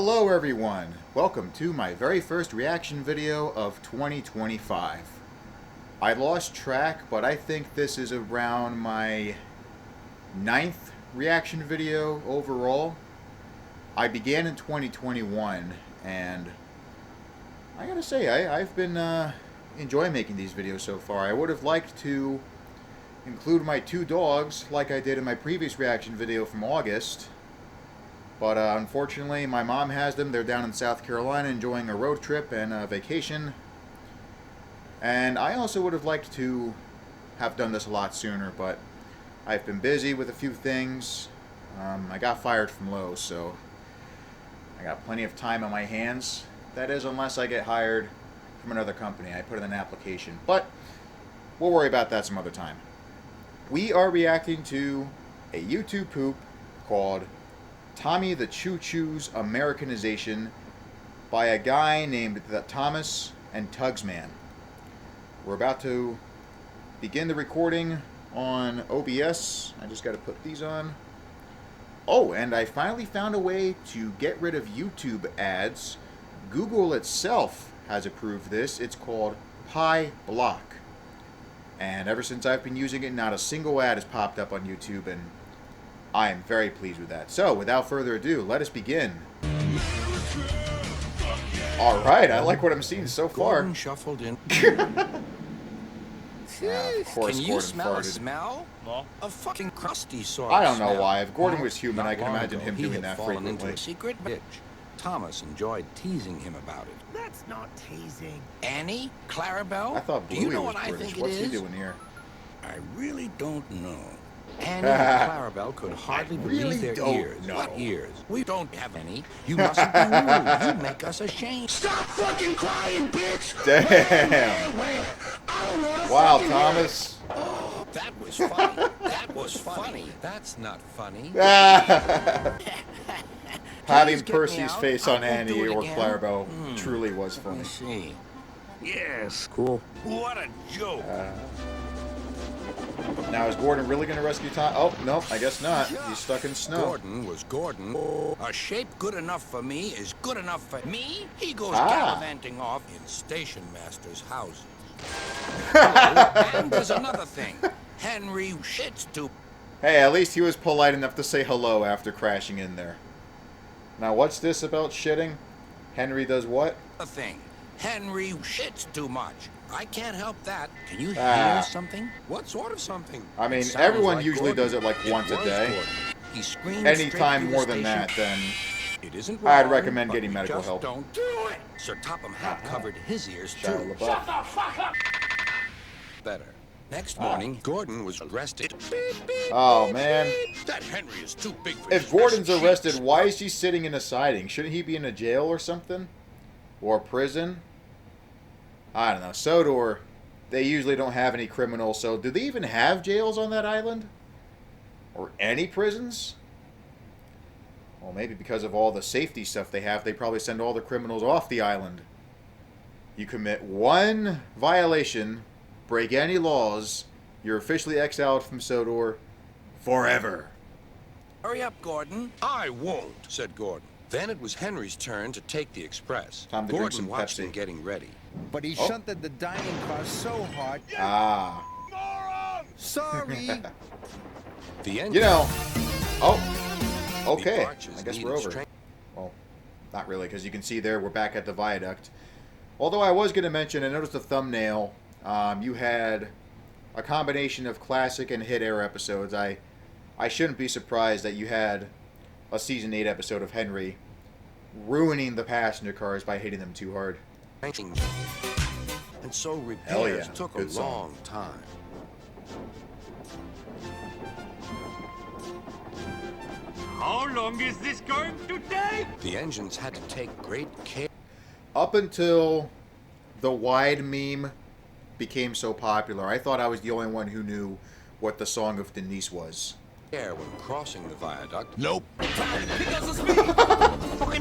Hello everyone! Welcome to my very first reaction video of 2025. I lost track, but I think this is around my 9th reaction video overall. I began in 2021, and I gotta say, I've been enjoying making these videos so far. I would have liked to include my two dogs like I did in my previous reaction video from August. But unfortunately, my mom has them. They're down in South Carolina enjoying a road trip and a vacation. And I also would have liked to have done this a lot sooner, but I've been busy with a few things. I got fired from Lowe's, so I got plenty of time on my hands. That is, unless I get hired from another company. I put in an application. But we'll worry about that some other time. We are reacting to a YouTube poop called Tommy the Choo Choo's Americanization by a guy named Thomas and Tugsman. We're about to begin the recording on OBS. I just got to put these on. Oh, and I finally found a way to get rid of YouTube ads. Google itself has approved this. It's called Pi Block. And ever since I've been using it, not a single ad has popped up on YouTube, and I am very pleased with that. So, without further ado, let us begin. Alright, I like what I'm seeing so far. Gordon shuffled in. Of course, Can you Gordon smell farted. a smell? No. A fucking crusty sort I of don't know smell. why. If Gordon was human, Not I can long imagine ago, him he doing had that fallen frequently. into a secret bitch. Thomas enjoyed teasing him about it. That's not teasing. Annie? Clarabelle? I thought Do Bluey you know was what British. I think What's it he is? doing here? I really don't know. Annie and Clarabelle could hardly really believe their don't ears. know. What ears? We don't have any. You mustn't be rude. You make us ashamed. Stop fucking crying, bitch! Damn! Wow, Thomas. Oh, that was funny. That was funny. That's not funny. Having Please get me Percy's out. face I on won't Annie do it or again. Clarabelle truly was Let funny. me see. Yes. Cool. What a joke. Now, is Gordon really going to rescue Tom? Oh, nope, I guess not. He's stuck in snow. Gordon was Gordon. A shape good enough for me is good enough for me. He goes Ah. gallivanting off in station masters' houses. And there's another thing. Henry shits to Hey, at least he was polite enough to say hello after crashing in there. Now, what's this about shitting? Henry does what? a thing. Henry shits too much. I can't help that. Can you Ah. hear something? What sort of something? I mean, It sounds everyone like usually Gordon. does it like once a was day. Gordon. He screamed Anytime straight more through than the that, then It isn't I'd wrong, recommend but getting we medical just help. Don't do it. Sir Topham Hatt covered his ears Shia too. LaBeouf. Better. Next morning, Gordon was arrested. Oh, man. That Henry is too big for If his Gordon's cheeks. arrested, why is he sitting in a siding? Shouldn't he be in a jail or something? Or prison? I don't know. Sodor, they usually don't have any criminals, so do they even have jails on that island? Or any prisons? Well, maybe because of all the safety stuff they have, they probably send all the criminals off the island. You commit one violation, break any laws, you're officially exiled from Sodor forever. Hurry up, Gordon. I won't, said Gordon. Then it was Henry's turn to take the express. Time to drink Gordon some watched Pepsi. him getting ready. But he Oh. shunted the dining car so hard. Ah. Sorry. The engine. You know. Oh. the Okay. arches I guess needed we're over. strength. Well, not really, because you can see there we're back at the viaduct. Although I was going to mention, I noticed the thumbnail. You had a combination of classic and hit era episodes. I shouldn't be surprised that you had a season 8 episode of Henry ruining the passenger cars by hitting them too hard. And so Hell repairs yeah, took a good song. long time. How long is this going to take? The engines had to take great care. Up until the wide meme became so popular, I thought I was the only one who knew what the Song of Denise was. air when crossing the viaduct. Nope.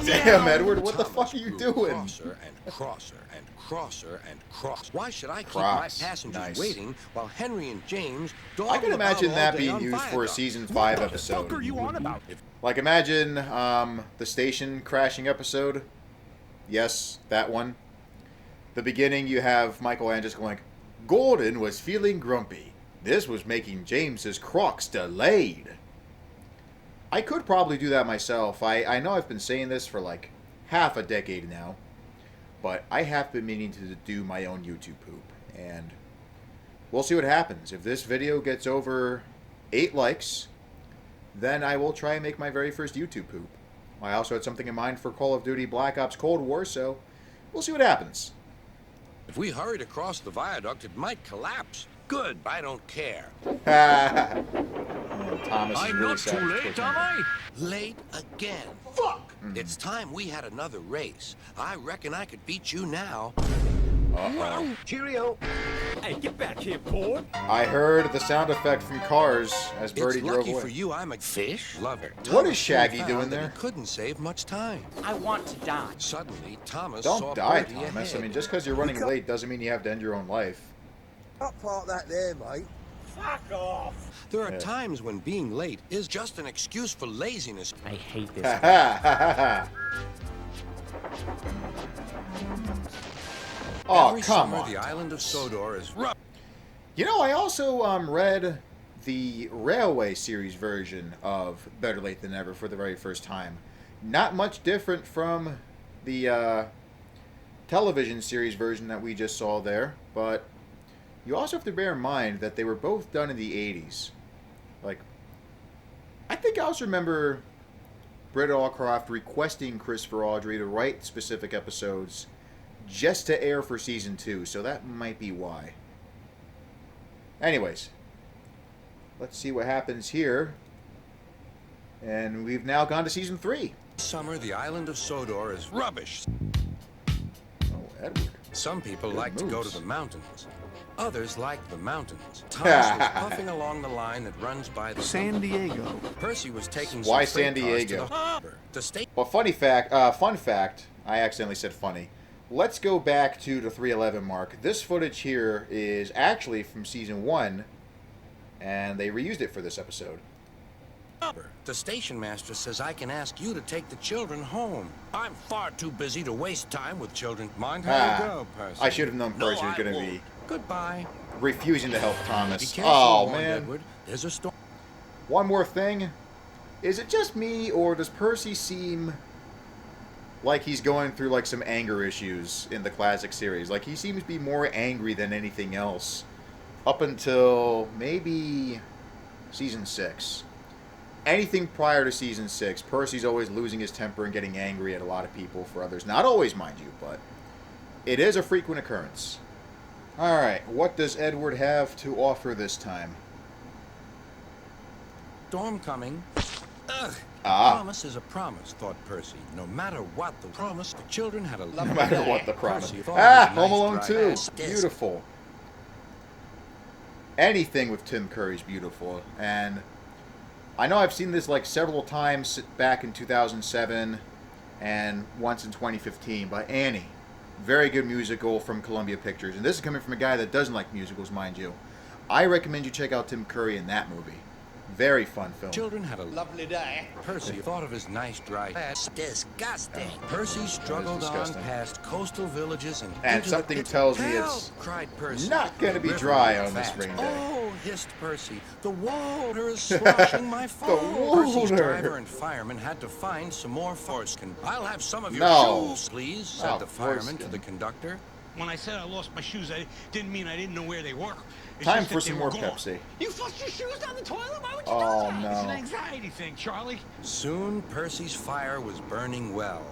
Damn, Edward, what the fuck are you Grew doing? Crosser and crosser and crosser and cross. Why should I keep Cross. my passengers Nice. waiting while Henry and James I dawdle can about imagine all that day being on used for a viaduct? season 5 episode. What are you on about? Like, imagine the station crashing episode. Yes, that one. The beginning, you have Michael Andrews going, Gordon was feeling grumpy. This was making James's crocs delayed. I could probably do that myself. I know I've been saying this for like half a decade now, but I have been meaning to do my own YouTube poop, and we'll see what happens. If this video gets over 8 likes, then I will try and make my very first YouTube poop. I also had something in mind for Call of Duty Black Ops Cold War, so we'll see what happens. If we hurried across the viaduct, it might collapse. Good, I don't care. Thomas is I'm really not too sad. late, am I? Late again. Fuck! It's time we had another race. I reckon I could beat you now. Uh-oh. Cheerio. Hey, get back here, boy. I heard the sound effect from Cars as Birdie It's drove lucky away. for you I'm a fish lover. What is Thomas Shaggy soon doing found that there? He couldn't save much time. I want to die. Suddenly, Thomas Don't saw die, Birdie Thomas. ahead. I mean, just because you're running late doesn't mean you have to end your own life. Can't park that there, mate. Fuck off. There are Yeah. times when being late is just an excuse for laziness. I hate this. Ha ha ha ha. Oh, Every come summer, on. the island of Sodor is rough. You know, I also read the Railway series version of Better Late Than Never for the very first time. Not much different from the television series version that we just saw there, but you also have to bear in mind that they were both done in the 80s. Like, I think I also remember Britt Allcroft requesting Christopher Audrey to write specific episodes just to air for season 2, so that might be why. Anyways, let's see what happens here. And we've now gone to season 3. Summer, the island of Sodor is rubbish. Oh, Edward. Some people Good like to go moves. to the mountains. Others like the mountains. Thomas was puffing along the line that runs by the San Diego. Percy was taking Why some freight San cars to Diego? the harbor. The state Well, fun fact, I accidentally said funny. Let's go back to the 311 mark. This footage here is actually from season 1, and they reused it for this episode. harbor. The station master says I can ask you to take the children home. I'm far too busy to waste time with children. Mind how you go, Percy. I should have known Percy was I going to won't. be Goodbye. refusing to help Be Thomas. careful, Oh, warned man. Edward. There's a storm. One more thing. Is it just me, or does Percy seem like he's going through like some anger issues in the classic series? Like, he seems to be more angry than anything else up until maybe season 6. Anything prior to season 6, Percy's always losing his temper and getting angry at a lot of people. For others, not always, mind you, but it is a frequent occurrence. Alright, what does Edward have to offer this time? Storm coming. Ugh. Ah. Promise is a promise, thought Percy. No matter what the promise, the children had a No lovely matter day. what the promise. Percy thought Ah, it was Home Alone nice 2. dry ice. Beautiful. Anything with Tim Curry is beautiful. And I know I've seen this like several times back in 2007 and once in 2015, but Annie. Very good musical from Columbia Pictures. And this is coming from a guy that doesn't like musicals, mind you. I recommend you check out Tim Curry in that movie. Very fun film. Children had a lovely day. Percy thought of his nice dry ass. Disgusting. Percy struggled on disgusting. past coastal villages and And into something the pits. tells me Help! it's cried Percy. not gonna be The river dry was on this fast. rain day. Oh, hissed Percy. The water is sloshing my phone. Percy's water. driver and fireman had to find some more foreskin. I'll have some of your No. shoes, please, said Oh, the fireman to foreskin. the conductor. When I said I lost my shoes, I didn't mean I didn't know where they were. It's Time just for that some they more were gone. Pepsi. You flushed your shoes down the toilet? Why would you Oh, do that? no. It's an anxiety thing, Charlie. Soon Percy's fire was burning well.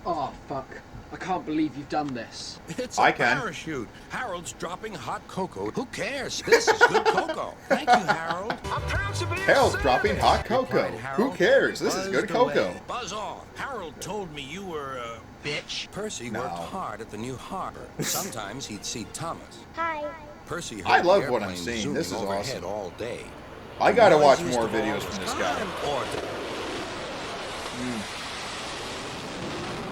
Oh, fuck. I can't believe you've done this. It's I a can. parachute. Harold's dropping hot cocoa. Who cares? This is good cocoa. Thank you, Harold. I'm proud to be Harold's dropping hot cocoa. Replied Who Harold. cares? This is good Buzzed away. cocoa. Buzz off. Harold told me you were a bitch. Percy No. worked hard at the new harbor. Sometimes he'd see Thomas. Hi. Percy heard I the love what I'm airplane seeing. zooming This is overhead awesome. all day. I gotta watch Noisiest more of all videos was from this guy. time or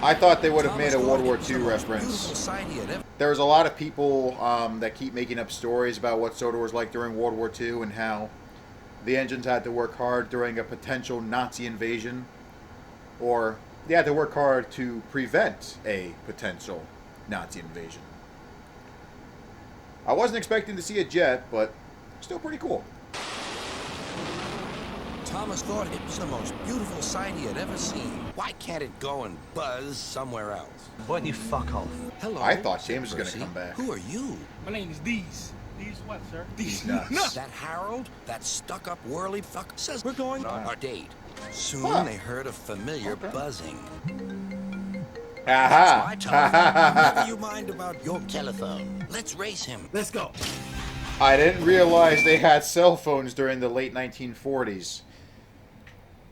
I thought they would have Thomas made a World thought War it was II the most reference. beautiful sight he had ever. There's a lot of people that keep making up stories about what Soda was like during World War II and how the engines had to work hard during a potential Nazi invasion, or they had to work hard to prevent a potential Nazi invasion. I wasn't expecting to see a jet, but still pretty cool. Thomas thought it was the most beautiful sight he had ever seen. Why can't it go and buzz somewhere else? Why don't you fuck off? Hello. I thought said James was gonna Percy. come back. Who are you? My name is These. These what, sir? These nuts. That Harold, that stuck-up whirly fuck, says we're going on our date. Soon Huh. they heard a familiar buzzing. Aha! That's my telephone. Never you mind about your telephone. Let's race him. Let's go. I didn't realize they had cell phones during the late 1940s.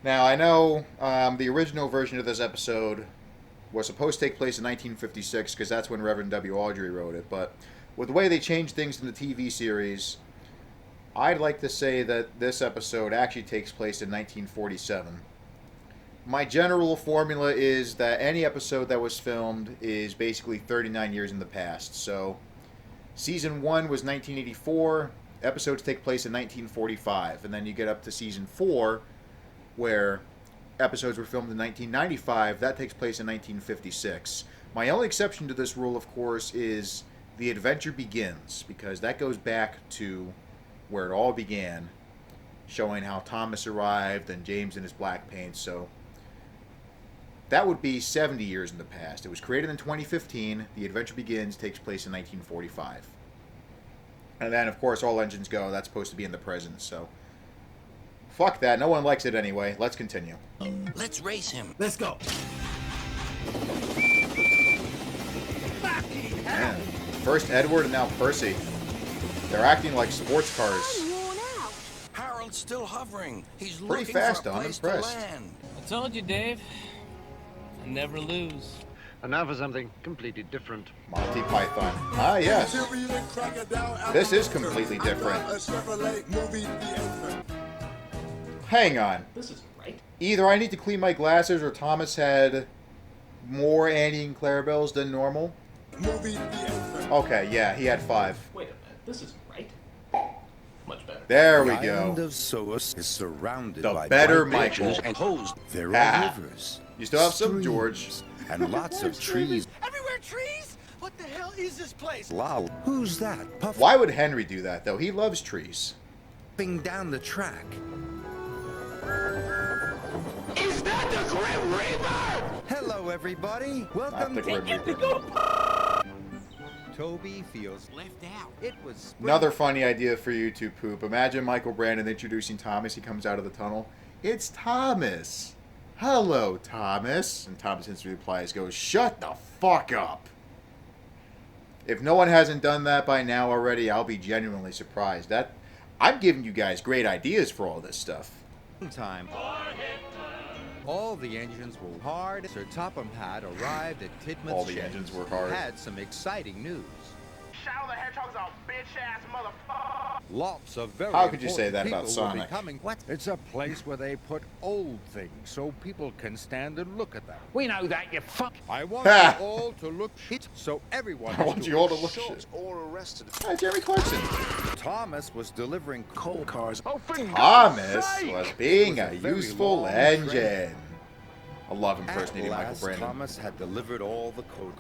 Now, I know the original version of this episode was supposed to take place in 1956 because that's when Reverend W. Awdry wrote it, but with the way they changed things in the TV series, I'd like to say that this episode actually takes place in 1947. My general formula is that any episode that was filmed is basically 39 years in the past. So, Season 1 was 1984, episodes take place in 1945, and then you get up to Season 4, where episodes were filmed in 1995, that takes place in 1956. My only exception to this rule, of course, is The Adventure Begins, because that goes back to where it all began, showing how Thomas arrived and James in his black paint, so that would be 70 years in the past. It was created in 2015. The Adventure Begins takes place in 1945. And then, of course, All Engines Go, that's supposed to be in the present, so fuck that. No one likes it anyway. Let's continue. Let's race him. Let's go. Man. First Edward and now Percy. They're acting like sports cars. Harold's still hovering. He's Pretty looking fast, for a I'm place impressed. to land. I told you, Dave. I never lose. And now for something completely different. Monty Python. Ah, yes. This is completely different. Hang on. This isn't right. Either I need to clean my glasses or Thomas had more Annie and Clarabelle's than normal. Okay, yeah, he had 5. Wait a minute. This isn't right. Much better. There we The island go. of Soos is surrounded The by better bright Michael. beaches And hosed. There Ah. are rivers. You still have some, streams, George. and lots of trees. Everywhere trees? What the hell is this place? Wow, who's that? Puffing Why would Henry do that, though? He loves trees. down the track. Is that the Grim Reaper? Hello, everybody. Not Welcome the to Grim Reaper. Toby feels Left out. it was Another funny idea for you to poop. Imagine Michael Brandon introducing Thomas. He comes out of the tunnel. It's Thomas. Hello, Thomas. And Thomas instantly replies, goes, shut the fuck up. If no one hasn't done that by now already, I'll be genuinely surprised. I'm giving you guys great ideas for all this stuff. time. All the engines were hard. Sir Topham had arrived at Tidmouth All the Sheds. engines were hard. Had some exciting news. Shadow the Hedgehog's a bitch-ass motherfucker. Lots of very How could you say important that about people will be Sonic? coming. What? It's a place where they put old things so people can stand and look at them. We know that, you fuck. I want you Ha! all to look shit so everyone I want is you doing all to look short shit. or arrested. Hi, Jeremy Clarkson. Thomas was delivering coal cars. Oh, for Thomas sake! was being It a was a very useful long engine. I love impersonating At Michael last, Brandon. Thomas had delivered all the coal.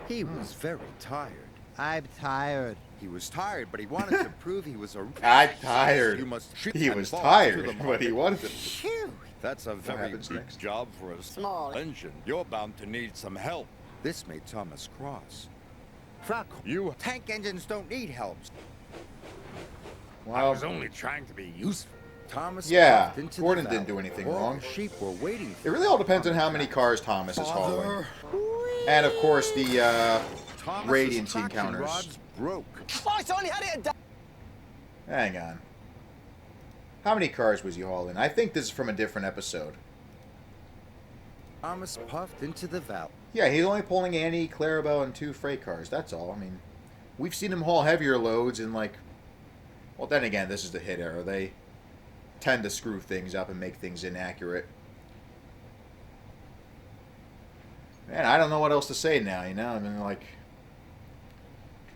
He was very tired. I'm tired. He was tired, but he wanted to prove he was a. I'm tired. You must ship He and was fall tired, to the but he market. wanted to. Phew, that's a very happens big next? job for a small engine. You're bound to need some help. This made Thomas cross. Fuck you. Tank engines don't need help. Wow. only trying to be useful. Thomas. Yeah, puffed into the Gordon valley. didn't do anything All wrong. the sheep were waiting. It really all depends on how many cars Thomas is hauling. And of course the Thomas's radiancy traction counters. rods broke. Hang on. How many cars was he hauling? I think this is from a different episode. Thomas puffed into the valley. Yeah, he's only pulling Annie, Clarabelle, and 2 freight cars. That's all. I mean, we've seen them haul heavier loads in, like, well, then again, this is the hit era. They tend to screw things up and make things inaccurate. Man, I don't know what else to say now, you know? I mean, like,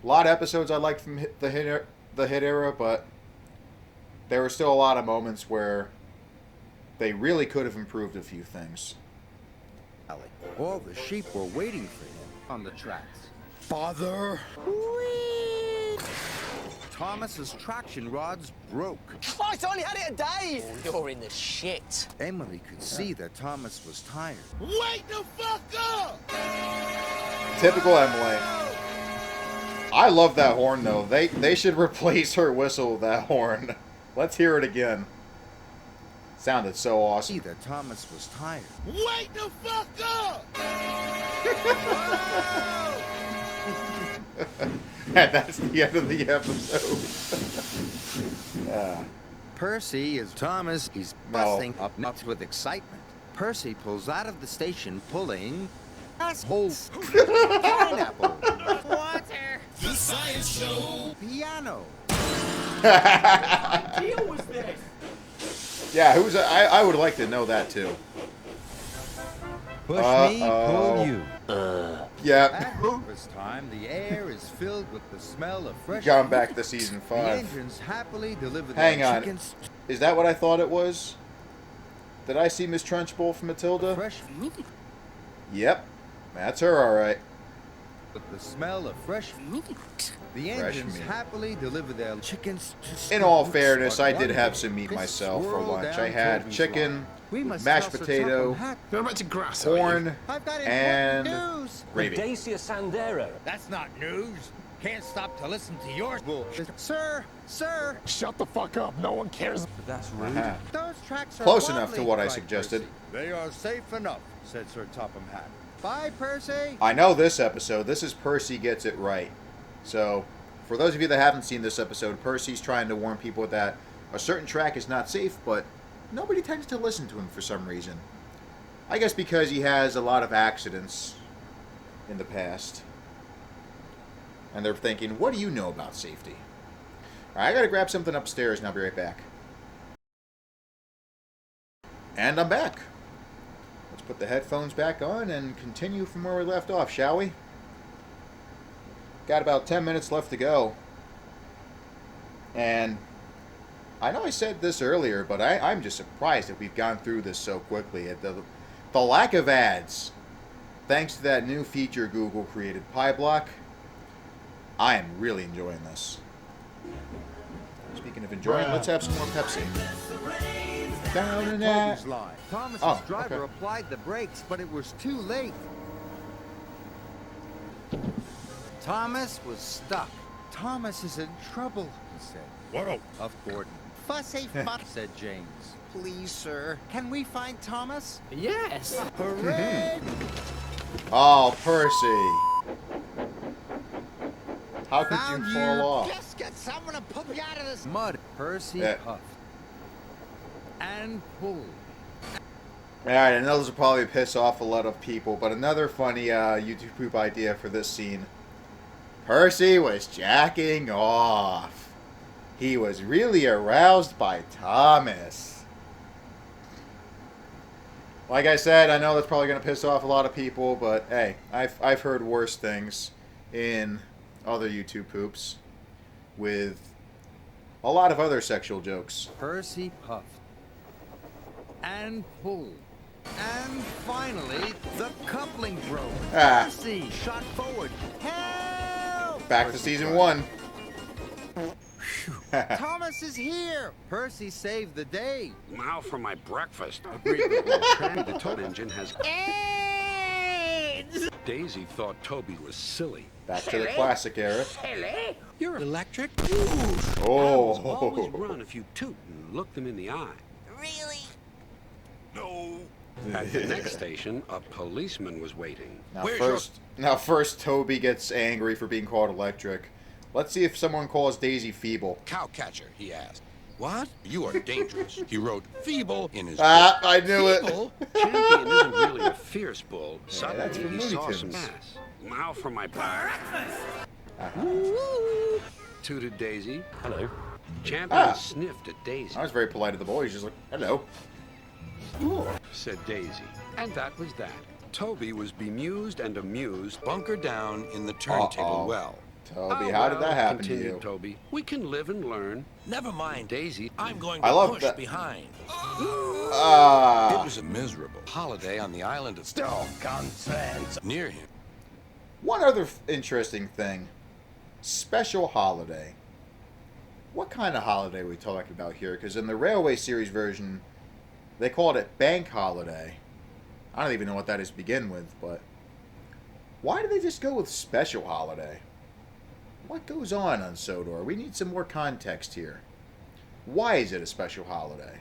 a lot of episodes I liked from the hit era, but there were still a lot of moments where they really could have improved a few things. All the sheep were waiting for him on the tracks. Father! Thomas's traction rods broke. Christ, I only had it a day! Oh, you're in the shit. Emily could see that Thomas was tired. Wake the fuck up! Typical Emily. I love that horn, though. They should replace her whistle with that horn. Let's hear it again. Sounded so awesome. See that Thomas was tired. Wake the fuck up! And that's the end of the episode. Percy is Thomas. He's busting up nuts with excitement. Percy pulls out of the station pulling assholes. Pineapple. Water. The science show. Piano. What deal was this? Yeah, I would like to know that too. Push me, pull you. Yeah. At harvest time, the air is filled with the smell of fresh. Gone back to season The 5. engines happily deliver Hang their on. chickens. Is that what I thought it was? Did I see Miss Trunchbull from Matilda? Fresh Yep. That's her, alright. with the smell of fresh meat. The Fresh engines meat. happily deliver their chickens to In all schools. fairness, But I did one have day, some meat this myself for swirled lunch. down I had Toby's chicken, line. We must mashed tell Sir potato, Topham Hatt. Go back to grass, corn, I've got and important news. gravy. Sandero. That's not news. Can't stop to listen to your bullshit. Sir, Shut the fuck up. No one cares. That's rude. Uh-huh. those tracks are Close enough wobbly, to what I cried suggested. Percy. They are safe enough, said Sir Topham Hatt. Bye, Percy. I know this episode. This is Percy Gets It Right. So, for those of you that haven't seen this episode, Percy's trying to warn people that a certain track is not safe, but nobody tends to listen to him for some reason. I guess because he has a lot of accidents in the past. And they're thinking, what do you know about safety? All right, I gotta grab something upstairs and I'll be right back. And I'm back. Let's put the headphones back on and continue from where we left off, shall we? Got about 10 minutes left to go. And I know I said this earlier, but I'm just surprised that we've gone through this so quickly. The lack of ads, thanks to that new feature Google created, Pie Block, I am really enjoying this. Speaking of enjoying, let's have some more Pepsi. Down in that. Toby's line. Thomas's Oh, driver okay. applied the brakes, but it was too late. Thomas was stuck. Thomas is in trouble, he said. Whoa. Of Gordon. Fussy fuck, said James. Please, sir, can we find Thomas? Yes. Hooray! Oh, Percy. How could Found you fall off? Just get someone to put me out of this mud. Percy Yeah. puffed and pulled. Alright, I know this will probably piss off a lot of people, but another funny YouTube poop idea for this scene. Percy was jacking off. He was really aroused by Thomas. Like I said, I know that's probably going to piss off a lot of people, but hey, I've heard worse things in other YouTube poops with a lot of other sexual jokes. Percy puffed and pulled. And finally, the coupling broke. Ah. Percy shot forward. Help! Back to Percy season cried. 1. Thomas is here. Percy saved the day. Now for my breakfast. The tow engine has... Daisy thought Toby was silly. Back to the classic era. You're electric? Oh. Always run if you toot and look them in the eye. Really? No. At the next station, a policeman was waiting. Now first Toby gets angry for being called electric. Let's see if someone calls Daisy feeble. Cowcatcher, he asked. What? You are dangerous. He wrote feeble in his book. I knew Feeble? it. Champion isn't really a fierce bull. that's Suddenly from he Looney saw Tunes. some ass. Now for my breakfast. Tooted Daisy. Hello. Champion sniffed at Daisy. I was very polite to the boy. He's just like, hello. Said Daisy. And that was that. Toby was bemused and amused. Bunker down in the turntable well. Toby, how did that happen to continued you? Toby. We can live and learn. Never mind, Daisy. I'm going I to love push that. behind. It Ah. was a miserable holiday on the island of near him. One other interesting thing. Special holiday. What kind of holiday are we talking about here? Because in the Railway Series version, they called it Bank Holiday. I don't even know what that is to begin with, but why did they just go with Special Holiday? What goes on Sodor? We need some more context here. Why is it a special holiday?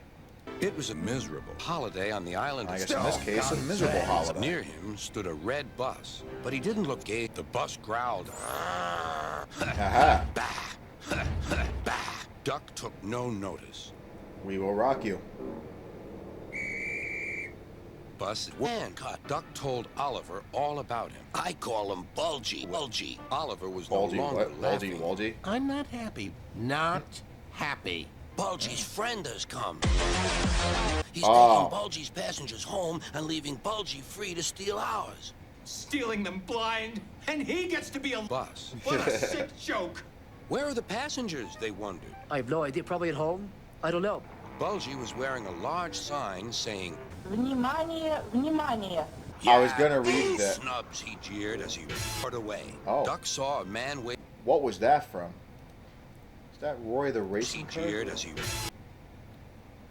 It was a miserable holiday on the island of I guess in this case, a miserable holiday. Near him stood a red bus, but he didn't look gay. The bus growled. Aha. Duck took no notice. We will rock you. Bus and cut. Duck told Oliver all about him. I call him Bulgy. Oliver was Bulgy, no longer what? laughing. Bulgy? I'm not happy. Not happy. Bulgy's friend has come. He's Oh. taking Bulgy's passengers home and leaving Bulgy free to steal ours. Stealing them blind, and he gets to be a Bus. What a sick joke. Where are the passengers? They wondered. I have no idea. Probably at home. I don't know. Bulgy was wearing a large sign saying, Внимание, внимание. I was gonna read that. Snubs, he jeered as he roared away. Oh. Duck saw a man wave. What was that from? Is that Roy the He Racing Car? jeered as he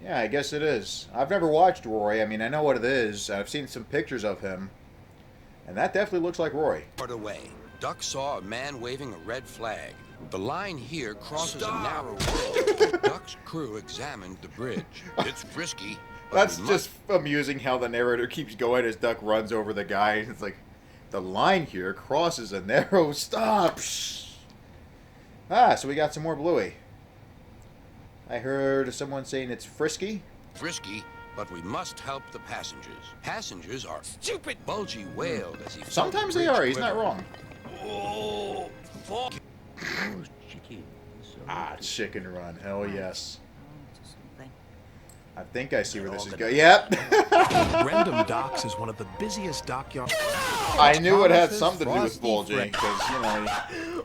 Yeah, I guess it is. I've never watched Roy. I mean, I know what it is. I've seen some pictures of him. And that definitely looks like Roy. roared away. Duck saw a man waving a red flag. The line here crosses a narrow bridge. Duck's crew examined the bridge. It's risky. but That's we just amusing how the narrator keeps going as Duck runs over the guy. It's like, the line here crosses a narrow stop. Ah, so we got some more Bluey. I heard someone saying it's frisky. Risky, but we must help the passengers. Passengers are stupid. Bulgy wailed as he felt Sometimes the they bridge are. He's not quiver. wrong. Oh, fuck. Ah, Chicken Run. Hell yes. I think I see where this is going. Yep. Random Docks is one of the busiest dockyards. I knew it had something to do with Bulgy, because, you know,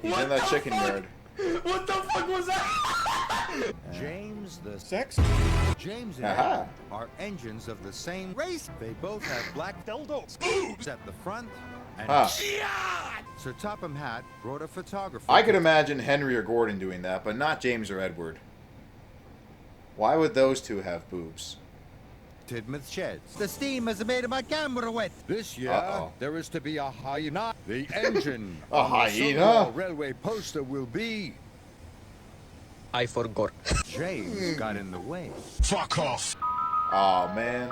he's in that chicken yard. What the fuck was that? James the Sex. James and Aha. Ed are engines of the same race. They both have black dildos at the front. And Huh. Sir Topham Hatt brought a photographer. I could imagine Henry or Gordon doing that, but not James or Edward. Why would those two have boobs? Tidmouth Sheds. The steam has made my camera wet. This year, there is to be a hyena. The engine A on the hyena? Stonewall Railway poster will be... I forgot. James got in the way. Fuck off. Oh man.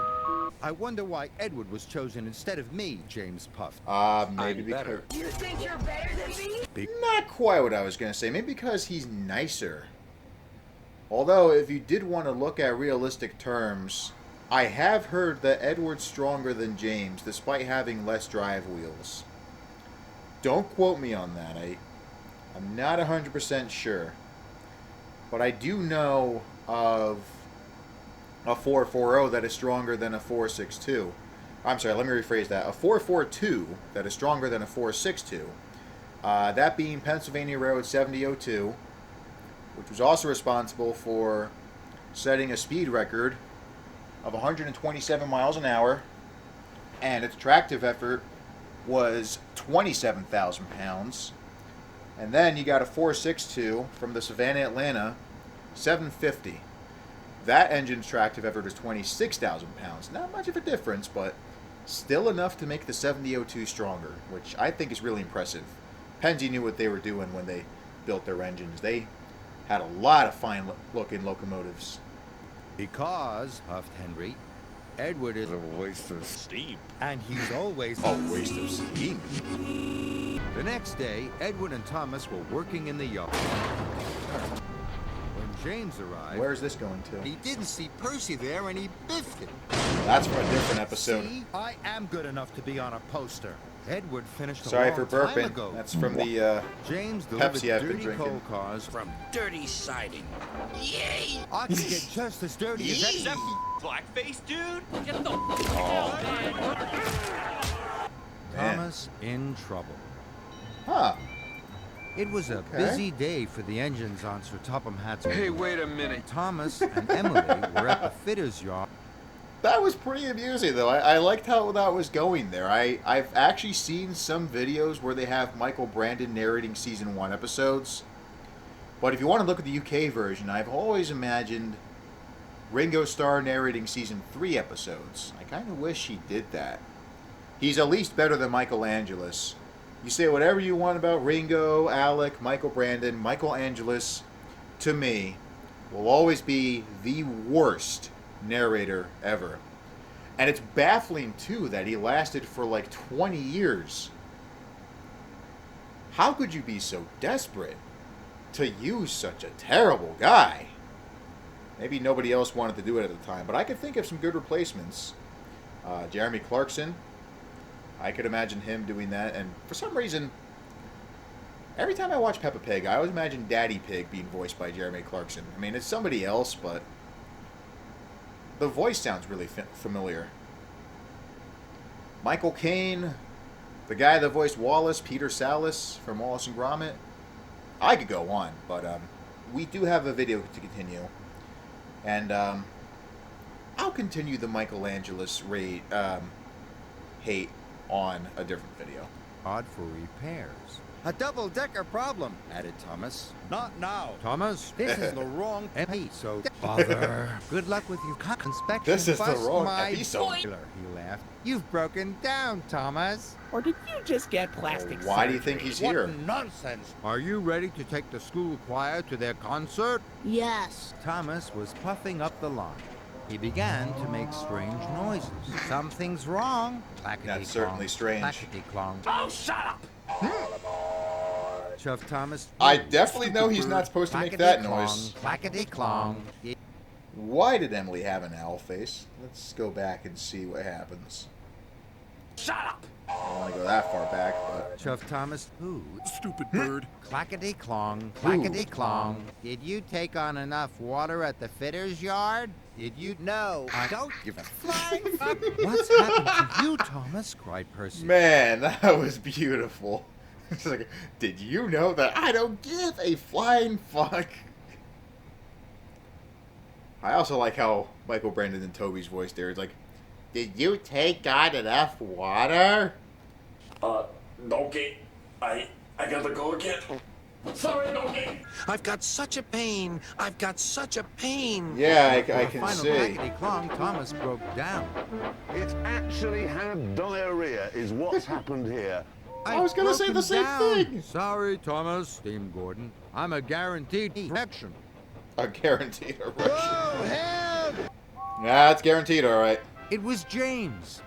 I wonder why Edward was chosen instead of me, James puffed. Maybe I'm because... better. You think you're better than me? Not quite what I was going to say. Maybe because he's nicer. Although, if you did want to look at realistic terms, I have heard that Edward's stronger than James, despite having less drive wheels. Don't quote me on that. I'm not 100% sure. But I do know of a 440 that is stronger than a 462. I'm sorry, let me rephrase that. A 442 that is stronger than a 462. That being Pennsylvania Road 7002, which was also responsible for setting a speed record of 127 miles an hour, and its tractive effort was 27,000 pounds. And then you got a 462 from the Savannah Atlanta 750. That engine's tractive effort is 26,000 pounds. Not much of a difference, but still enough to make the 7002 stronger, which I think is really impressive. Pennsy knew what they were doing when they built their engines. They had a lot of fine-looking locomotives. Because, huffed Henry, Edward is a waste of steam. And he's always a waste of steam. The next day, Edward and Thomas were working in the yard. When James arrived, Where's this going to? he didn't see Percy there and he biffed it. That's from a different episode. See? I am good enough to be on a poster. Edward finished a Sorry long for time burping. ago. That's from the James delivered Pepsi I've been dirty drinking. coal cars From dirty siding. Yay! I can get just as dirty as that. Blackface, dude? Get the Thomas in trouble. Huh. It was a busy day for the engines on Sir Topham Hatt's. Hey, wait a minute. Thomas and Emily were at the fitter's yard. That was pretty amusing, though. I liked how that was going there. I've actually seen some videos where they have Michael Brandon narrating Season 1 episodes. But if you want to look at the UK version, I've always imagined Ringo Starr narrating Season 3 episodes. I kind of wish he did that. He's at least better than Michael Angelis. You say whatever you want about Ringo, Alec, Michael Brandon, Michael Angelis, to me, will always be the worst narrator ever. And it's baffling, too, that he lasted for like 20 years. How could you be so desperate to use such a terrible guy? Maybe nobody else wanted to do it at the time, but I could think of some good replacements. Jeremy Clarkson. I could imagine him doing that, and for some reason, every time I watch Peppa Pig, I always imagine Daddy Pig being voiced by Jeremy Clarkson. I mean, it's somebody else, but the voice sounds really familiar. Michael Caine, the guy that voiced Wallace, Peter Sallis from Wallace and Gromit. I could go on, but we do have a video to continue, and I'll continue the Michael Angelis hate on a different video. Odd for repairs. A double-decker problem, added Thomas. Not now. Thomas, this is the wrong episode. Bother. Good luck with your inspection. This is the Bust wrong my episode. boiler, he laughed. You've broken down, Thomas. Or did you just get plastic Why do you think he's here? What nonsense. Are you ready to take the school choir to their concert? Yes. Thomas was puffing up the line. He began to make strange noises. Something's wrong. That's certainly strange. Clackety-clong. Oh, shut up! Shove Thomas. I definitely know he's not supposed to make that noise. Clackety-clong. Why did Emily have an owl face? Let's go back and see what happens. Shut up! I don't want to go that far back, but... Shove Thomas. Who? Stupid bird. Clackety-clong. Clackety-clong. Did you take on enough water at the fitter's yard? Did you? No, I don't give a flying fuck. What's happened to you, Thomas? Cried Percy. Man, that was beautiful. It's like, did you know that I don't give a flying fuck? I also like how Michael Brandon and Toby's voice there is like, did you take on enough water? Okay. I gotta go again. Sorry, okay. I've got such a pain. I've got such a pain. Yeah, I can Final see. clackety-clong, Thomas broke down. It's actually had diarrhea is what's happened here. I was gonna say the same thing. Sorry, Thomas, steamed Gordon. I'm a guaranteed erection. A guaranteed erection. Oh, help! Nah, it's guaranteed, alright. It was James.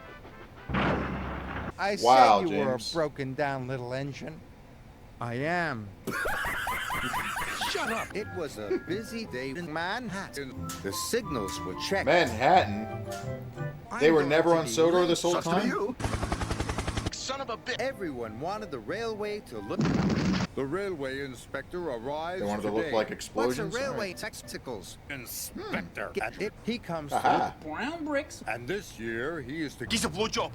I Wow, said you were a James. broken down little engine. I am. Shut up. It was a busy day in Manhattan. The signals were checked. Manhattan? They were never on Sodor this whole time? Son of a bitch. Everyone wanted the railway to look. The railway inspector arrives. They wanted to look like explosions? What's a railway testicles? Inspector. He comes Aha. through. Brown bricks. And this year he is to. He's a blowjob.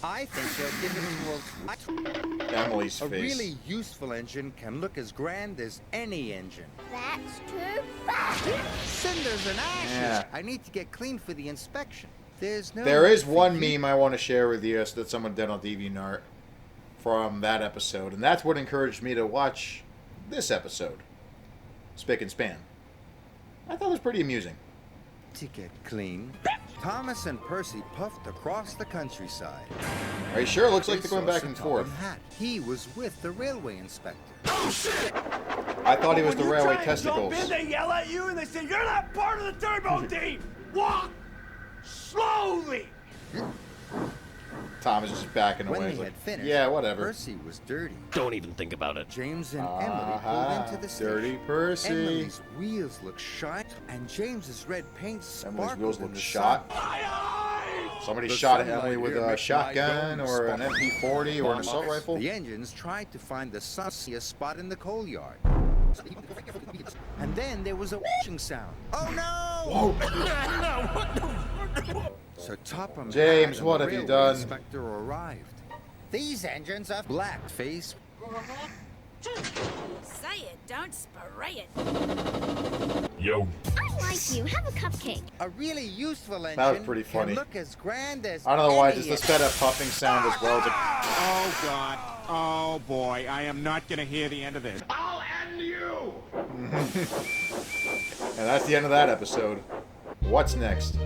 I think they'll give it to us. Emily's A face. really useful engine can look as grand as any engine. That's too fast. Cinders and ashes. Yeah. I need to get clean for the inspection. There's no. There is one meme I want to share with you that someone did on DeviantArt from that episode, and that's what encouraged me to watch this episode, Spick and Span. I thought it was pretty amusing. To get clean, Thomas and Percy puffed across the countryside. Are you sure? It looks like They they're going saw back Sir and Topham forth. Hatt. He was with the railway inspector. I thought he was the When you railway try and testicles. jump in, they yell at you and they say, you're not part of the turbo team. Walk slowly. Thomas is just backing When away. they He's had like, finished, yeah, whatever. Percy was dirty. Don't even think about it. James and Emily pulled into the station. Dirty Percy. Emily's wheels looked shiny, and James's red paint Emily's sparkled wheels in looked the shot. sun. Somebody The shot at sunlight Emily with here a makes shotgun my dome or an sparkle. MP40 or an assault rifle. The engines tried to find the sunniest spot in the coal yard. And then there was a whooshing sound. Oh no! So Topham James, Hatt and what the have you railway done? Inspector arrived. These engines are blackface. Say it, don't spray it. Yo. I like you. Have a cupcake. A really useful engine. That was pretty funny. Can look as grand as I don't know why, any just the sped up puffing sound as well. It's like, Oh, God. Oh, boy. I am not going to hear the end of this. I'll end you! and that's the end of that episode. What's next?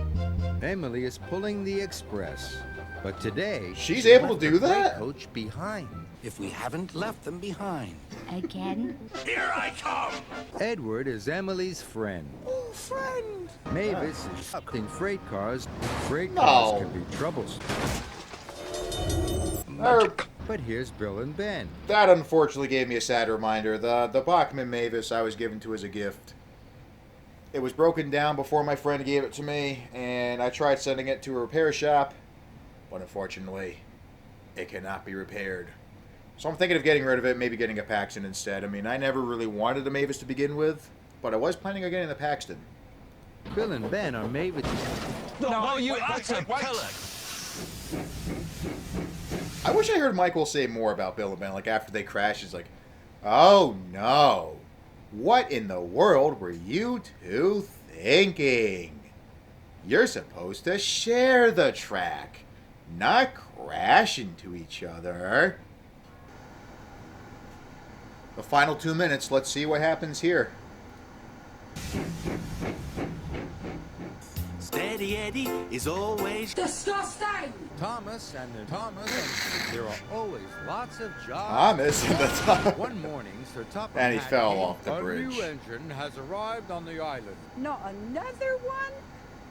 Emily is pulling the express, but today She's she able to left do the freight that? coach behind. If we haven't left them behind. Again? Here I come! Edward is Emily's friend. Oh, friend. Mavis is upping freight cars. Freight No. cars can be troublesome. Er, But here's Bill and Ben. that unfortunately gave me a sad reminder. The Bachman Mavis I was given to as a gift. It was broken down before my friend gave it to me, and I tried sending it to a repair shop, but unfortunately, it cannot be repaired. So I'm thinking of getting rid of it, maybe getting a Paxton instead. I mean, I never really wanted a Mavis to begin with, but I was planning on getting the Paxton. Bill and Ben are Mavis. No, you utter killer. I wish I heard Michael say more about Bill and Ben, like after they crash, he's like, oh no, what in the world were you two thinking? You're supposed to share the track, not crash into each other. The final 2 minutes, let's see what happens here. Steady Eddie is always Disgusting! Thomas and there are always lots of jobs. Thomas and the Tom- One morning, Sir Topham And he Hatt fell came, off the A bridge. new engine has arrived on the island. Not another one?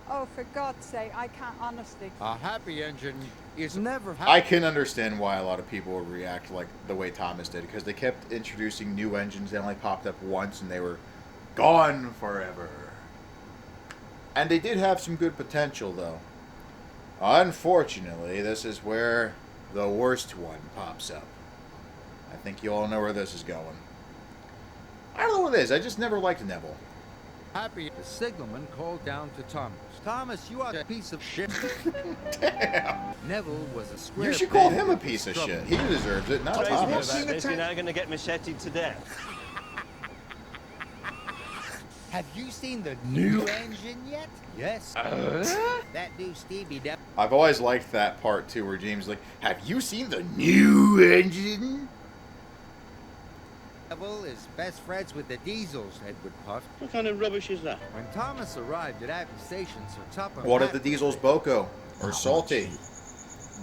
Oh, for God's sake, I can't honestly. A happy engine is never happy. I can understand why a lot of people would react like the way Thomas did, because they kept introducing new engines. They only popped up once and they were gone forever. And they did have some good potential, though. Unfortunately, this is where the worst one pops up. I think you all know where this is going. I don't know what it is. I just never liked Neville. Happy. The signalman called down to Thomas. Thomas, you are a piece of shit. Damn. Neville was a square. You should call peg him a in piece of trouble. shit. He deserves it, not Thomas. You're now going to get macheted to death. Have you seen the new engine yet? Yes. That new Stevie I've always liked that part, too, where James is like, have you seen the new engine? Devil is best friends with the Diesels, Edward puffed. What kind of rubbish is that? When Thomas arrived at Americanization, Sir Topham What if Hatt- the Diesel's Boko? Or Salty?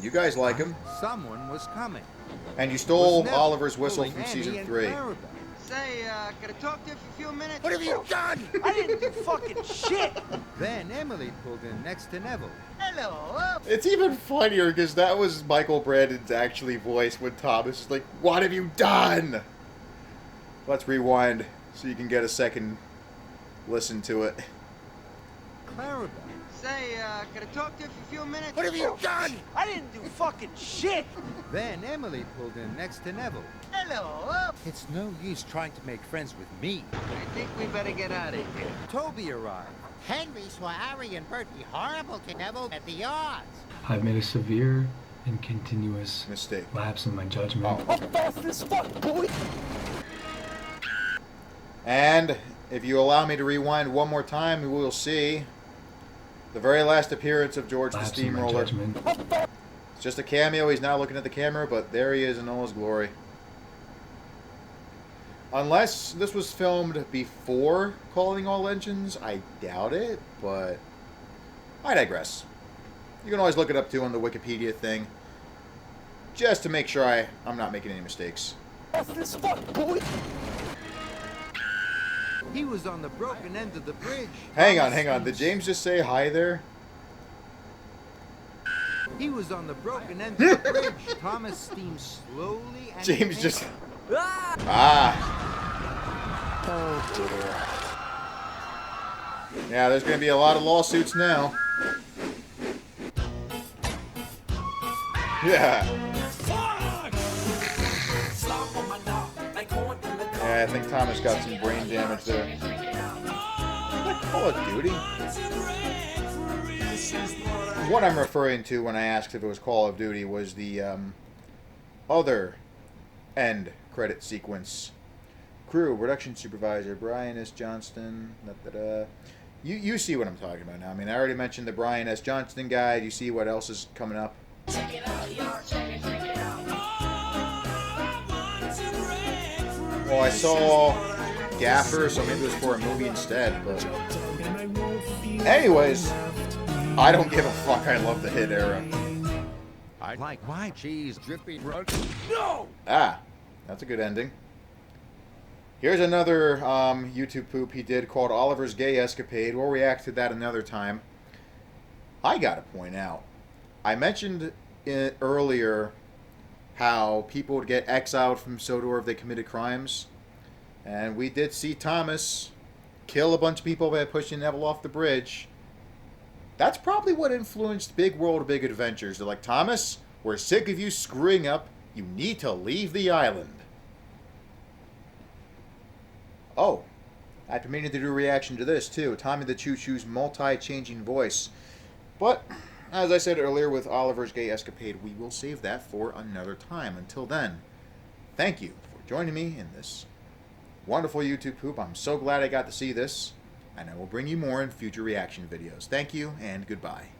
You guys like him. Someone was coming. And you stole Was Neville Oliver's whistle pulling from Annie season and 3. Clarabelle? Say, can I talk to you for a few minutes? What have you done? I didn't do fucking shit. Then Emily pulled in next to Neville. Hello. It's even funnier because that was Michael Brandon's actually voice when Thomas is like, what have you done? Let's rewind so you can get a second listen to it. Clarabelle. Say, can I talk to you for a few minutes? What have you done? I didn't do fucking shit. Then Emily pulled in next to Neville. Hello. It's no use trying to make friends with me. I think we better get out of here. Toby arrived. Henry saw Harry and Bert be horrible to Neville at the yards. I've made a severe and continuous mistake. Lapse in my judgment. Fast as fuck, boy. And if you allow me to rewind one more time, we will see the very last appearance of George the Lapse in my Steamroller. judgment. It's just a cameo. He's not looking at the camera, but there he is in all his glory. Unless this was filmed before Calling All Engines, I doubt it, but I digress. You can always look it up too on the Wikipedia thing, just to make sure I'm not making any mistakes. Fast as fuck, boy. He was on the broken end of the bridge. Hang on. Did James just say hi there? He was on the broken end of the bridge. Thomas steamed slowly and James just... Ah! Oh, dear. Yeah, there's going to be a lot of lawsuits now. Yeah. Yeah, I think Thomas got some brain damage there. Is that Call of Duty? What I'm referring to when I asked if it was Call of Duty was the other end credit sequence. Crew, production supervisor, Brian S. Johnston. You see what I'm talking about now. I mean, I already mentioned the Brian S. Johnston guy. Do you see what else is coming up? Well, I saw Gaffer, so maybe it was for a movie instead, but... Anyways, I don't give a fuck. I love the hit era. I like my cheese dripping. No! Ah, that's a good ending. Here's another YouTube poop he did called Oliver's Gay Escapade. We'll react to that another time. I gotta point out, I mentioned earlier how people would get exiled from Sodor if they committed crimes. And we did see Thomas kill a bunch of people by pushing Neville off the bridge. That's probably what influenced Big World, Big Adventures. They're like, Thomas, we're sick of you screwing up. You need to leave the island. Oh, I've been meaning to do a reaction to this too. Tommy the Choo Choo's multi-changing voice. But, as I said earlier with Oliver's Gay Escapade, we will save that for another time. Until then, thank you for joining me in this wonderful YouTube poop. I'm so glad I got to see this, and I will bring you more in future reaction videos. Thank you, and goodbye.